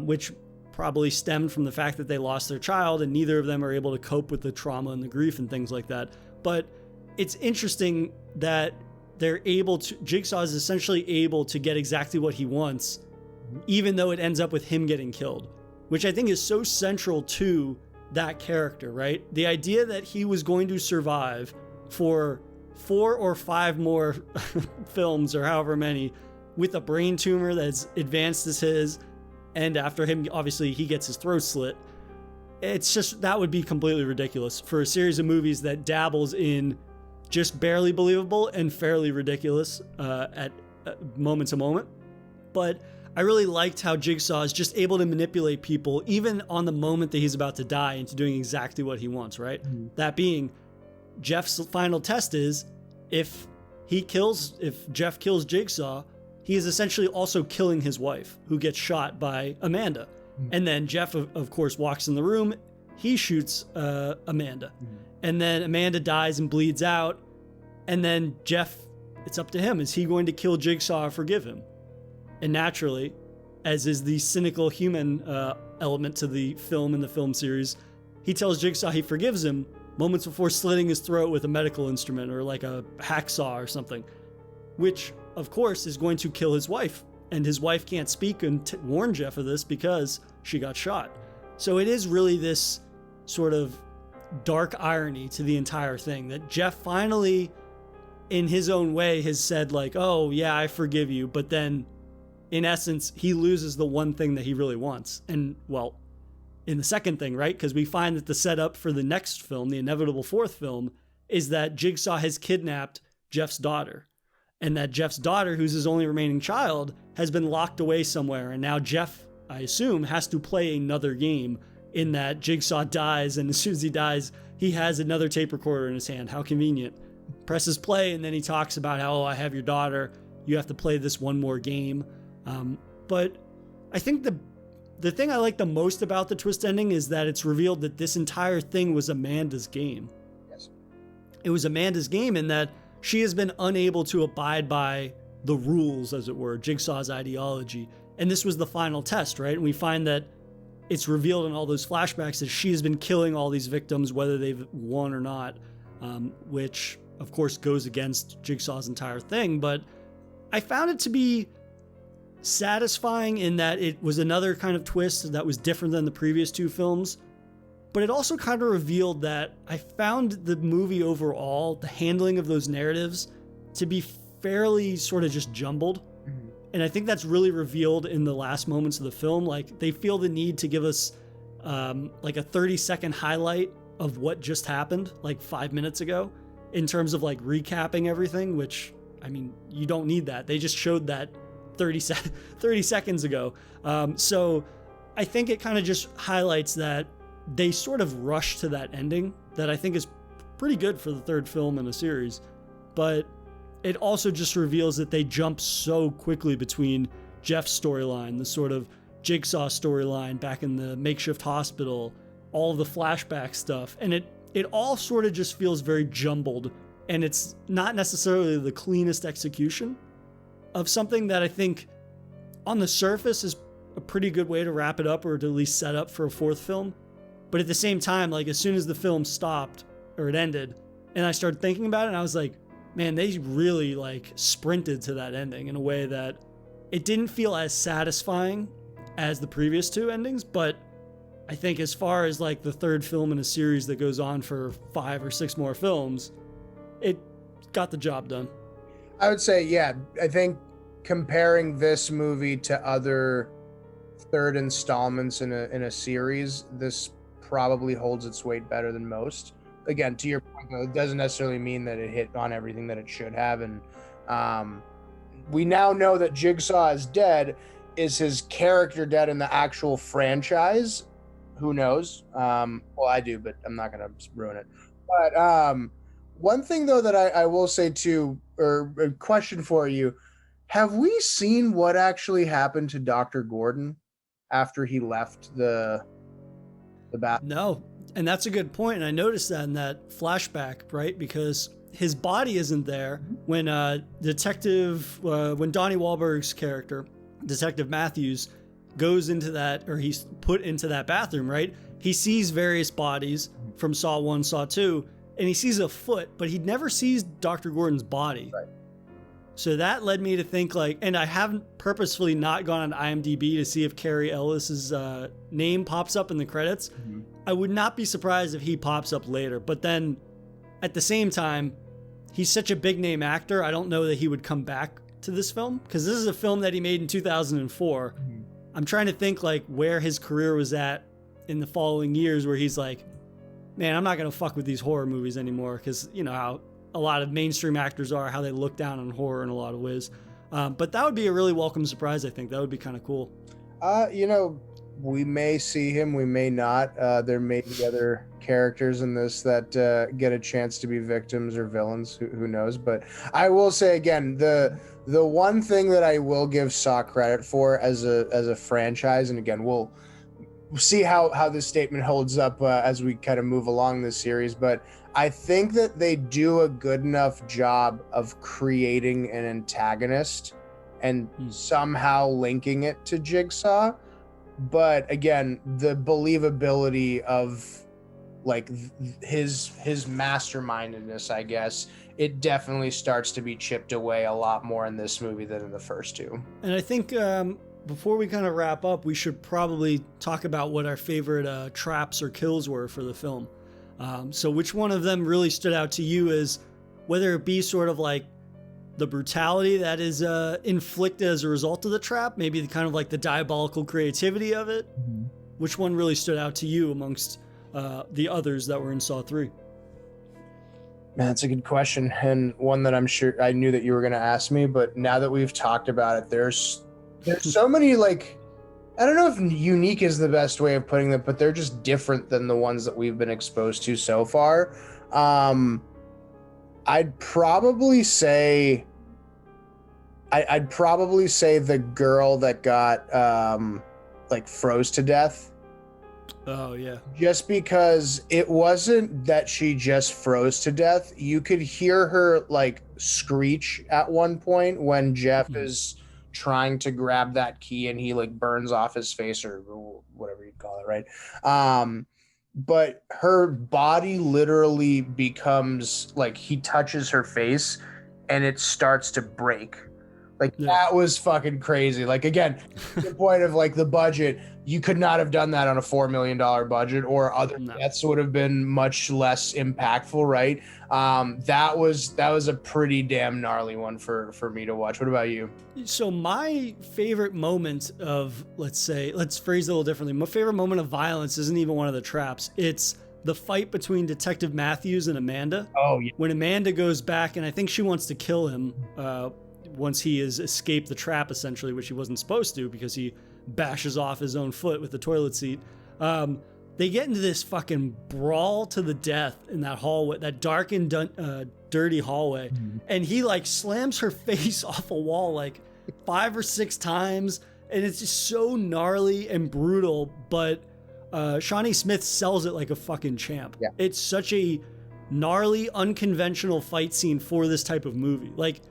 which probably stemmed from the fact that they lost their child, and neither of them are able to cope with the trauma and the grief and things like that. But it's interesting that Jigsaw is essentially able to get exactly what he wants, even though it ends up with him getting killed, which I think is so central to that character, right? The idea that he was going to survive for 4 or 5 more films, or however many, with a brain tumor that's advanced as his, and after him, obviously, he gets his throat slit. It's just, that would be completely ridiculous for a series of movies that dabbles in just barely believable and fairly ridiculous at moment to moment. But I really liked how Jigsaw is just able to manipulate people, even on the moment that he's about to die, into doing exactly what he wants, right? Mm-hmm. That being, Jeff's final test is, if Jeff kills Jigsaw, he is essentially also killing his wife, who gets shot by Amanda. And then Jeff, of course, walks in the room. He shoots Amanda. And then Amanda dies and bleeds out. And then Jeff, it's up to him. Is he going to kill Jigsaw or forgive him? And naturally, as is the cynical human element to the film and the film series, he tells Jigsaw he forgives him moments before slitting his throat with a medical instrument or like a hacksaw or something, which, of course, is going to kill his wife. And his wife can't speak and warn Jeff of this because she got shot. So it is really this sort of dark irony to the entire thing that Jeff finally, in his own way, has said like, oh yeah, I forgive you. But then in essence, he loses the one thing that he really wants. And well, in the second thing, right? Because we find that the setup for the next film, the inevitable fourth film, is that Jigsaw has kidnapped Jeff's daughter. And that Jeff's daughter, who's his only remaining child, has been locked away somewhere. And now Jeff, I assume, has to play another game in that Jigsaw dies. And as soon as he dies, he has another tape recorder in his hand. How convenient. Presses play, and then he talks about how, oh, I have your daughter. You have to play this one more game. But I think the thing I like the most about the twist ending is that it's revealed that this entire thing was Amanda's game. Yes. It was Amanda's game in that she has been unable to abide by the rules, as it were, Jigsaw's ideology. And this was the final test, right? And we find that it's revealed in all those flashbacks that she has been killing all these victims, whether they've won or not, which, of course, goes against Jigsaw's entire thing. But I found it to be satisfying in that it was another kind of twist that was different than the previous two films. But it also kind of revealed that I found the movie overall, the handling of those narratives, to be fairly sort of just jumbled. Mm-hmm. And I think that's really revealed in the last moments of the film. Like, they feel the need to give us like a 30-second highlight of what just happened, like 5 minutes ago, in terms of like recapping everything, which, I mean, you don't need that. They just showed that 30 seconds ago. So I think it kind of just highlights that they sort of rush to that ending that I think is pretty good for the third film in a series. But it also just reveals that they jump so quickly between Jeff's storyline, the sort of Jigsaw storyline back in the makeshift hospital, all of the flashback stuff. And it all sort of just feels very jumbled. And it's not necessarily the cleanest execution of something that I think on the surface is a pretty good way to wrap it up or to at least set up for a fourth film. But at the same time, like as soon as the film stopped or it ended and I started thinking about it, and I was like, man, they really like sprinted to that ending in a way that it didn't feel as satisfying as the previous two endings. But I think as far as like the third film in a series that goes on for 5 or 6 more films, it got the job done. I would say, yeah, I think comparing this movie to other third installments in a series, this probably holds its weight better than most. Again, to your point, though, it doesn't necessarily mean that it hit on everything that it should have. And we now know that Jigsaw is dead. Is his character dead in the actual franchise? Who knows? Well, I do, but I'm not going to ruin it. But one thing, though, that I will say, too, or a question for you, have we seen what actually happened to Dr. Gordon after he left the bathroom? No, and that's a good point. And I noticed that in that flashback, right? Because his body isn't there when when Donnie Wahlberg's character, Detective Matthews, goes into that, or he's put into that bathroom, right? He sees various bodies from Saw 1, Saw 2, and he sees a foot, but he never sees Dr. Gordon's body. Right. So that led me to think like, and I haven't purposefully not gone on IMDb to see if Cary Ellis's name pops up in the credits. Mm-hmm. I would not be surprised if he pops up later. But then at the same time, he's such a big name actor. I don't know that he would come back to this film because this is a film that he made in 2004. Mm-hmm. I'm trying to think like where his career was at in the following years where he's like, man, I'm not going to fuck with these horror movies anymore because you know how a lot of mainstream actors are, how they look down on horror in a lot of ways. But that would be a really welcome surprise, I think. That would be kind of cool. You know, we may see him, we may not. There may be other characters in this that get a chance to be victims or villains. Who knows? But I will say again, the one thing that I will give Saw credit for as a franchise, and again, we'll see how this statement holds up as we kind of move along this series, but I think that they do a good enough job of creating an antagonist and somehow linking it to Jigsaw. But again, the believability of like his mastermindedness, I guess, it definitely starts to be chipped away a lot more in this movie than in the first two. And I think before we kind of wrap up, we should probably talk about what our favorite traps or kills were for the film. So which one of them really stood out to you, as whether it be sort of like the brutality that is inflicted as a result of the trap, maybe the kind of like the diabolical creativity of it. Mm-hmm. Which one really stood out to you amongst the others that were in Saw 3? Man, that's a good question, and one that I'm sure I knew that you were going to ask me, but now that we've talked about it, there's so many, like, I don't know if unique is the best way of putting it, but they're just different than the ones that we've been exposed to so far. I'd probably say the girl that got like froze to death. Oh yeah. Just because it wasn't that she just froze to death. You could hear her like screech at one point when Jeff is trying to grab that key and he like burns off his face or whatever you'd call it, right? But her body literally becomes like, he touches her face and it starts to break. Like, that was fucking crazy. Like, again, the point of like the budget, you could not have done that on a $4 million budget, or other deaths would have been much less impactful, right? That was a pretty damn gnarly one for me to watch. What about you? So my favorite moment of, let's phrase it a little differently. My favorite moment of violence isn't even one of the traps. It's the fight between Detective Matthews and Amanda. Oh, yeah. When Amanda goes back, and I think she wants to kill him once he has escaped the trap, essentially, which he wasn't supposed to because he bashes off his own foot with the toilet seat. They get into this fucking brawl to the death in that hallway, that dark and dirty hallway. Mm-hmm. And he like slams her face off a wall like 5 or 6 times. And it's just so gnarly and brutal. But Shawnee Smith sells it like a fucking champ. Yeah. It's such a gnarly, unconventional fight scene for this type of movie. Like,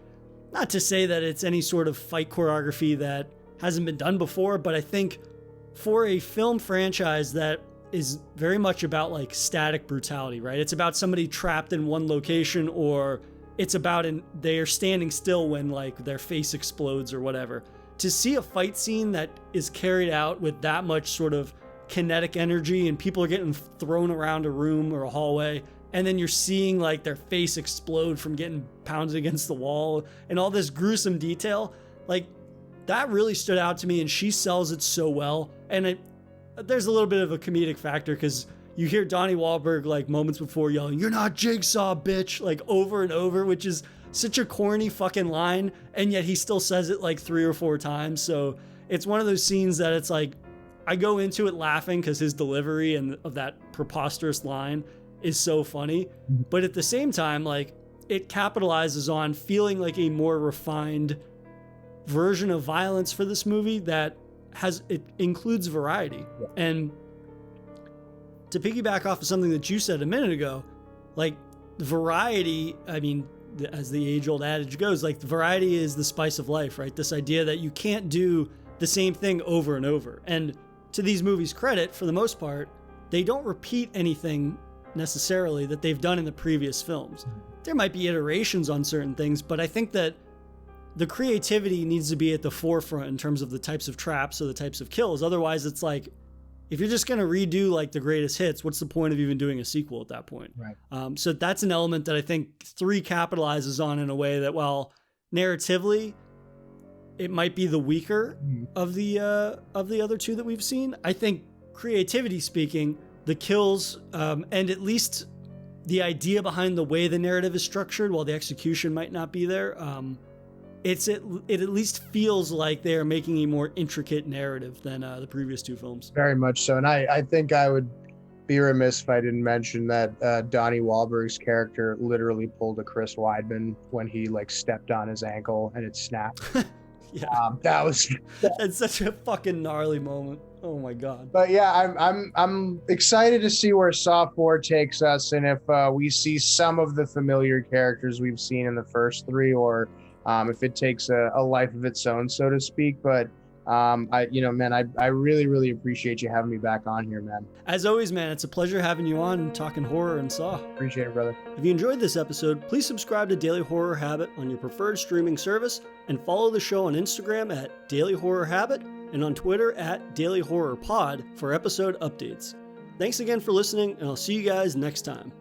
not to say that it's any sort of fight choreography that hasn't been done before, but I think for a film franchise that is very much about like static brutality, right? It's about somebody trapped in one location, or it's about they're standing still when like their face explodes or whatever. To see a fight scene that is carried out with that much sort of kinetic energy and people are getting thrown around a room or a hallway, and then you're seeing like their face explode from getting pounded against the wall and all this gruesome detail, like that really stood out to me, and she sells it so well. And there's a little bit of a comedic factor because you hear Donnie Wahlberg like moments before yelling, "You're not Jigsaw, bitch," like over and over, which is such a corny fucking line, and yet he still says it like 3 or 4 times. So it's one of those scenes that it's like, I go into it laughing because his delivery and of that preposterous line is so funny, but at the same time, like, it capitalizes on feeling like a more refined version of violence for this movie that includes variety. Yeah. And to piggyback off of something that you said a minute ago, like, variety, I mean, as the age-old adage goes, like, variety is the spice of life, right? This idea that you can't do the same thing over and over. And to these movies' credit, for the most part, they don't repeat anything necessarily that they've done in the previous films. There might be iterations on certain things, but I think that the creativity needs to be at the forefront in terms of the types of traps or the types of kills. Otherwise, it's like, if you're just going to redo like the greatest hits, what's the point of even doing a sequel at that point? Right. So that's an element that I think 3 capitalizes on in a way that, while narratively it might be the weaker of the other 2 that we've seen, I think creativity speaking, the kills and at least the idea behind the way the narrative is structured, while the execution might not be there, it at least feels like they are making a more intricate narrative than the previous two films. Very much so. And I think I would be remiss if I didn't mention that Donnie Wahlberg's character literally pulled a Chris Weidman when he like stepped on his ankle and it snapped. Yeah, that's such a fucking gnarly moment. Oh my god. But yeah, I'm excited to see where Saw 4 takes us, and if we see some of the familiar characters we've seen in the first three, or if it takes a life of its own, so to speak. But I really, really appreciate you having me back on here, man. As always, man, it's a pleasure having you on and talking horror and Saw. Appreciate it, brother. If you enjoyed this episode, please subscribe to Daily Horror Habit on your preferred streaming service and follow the show on Instagram at Daily Horror Habit and on Twitter at Daily Horror Pod for episode updates. Thanks again for listening, and I'll see you guys next time.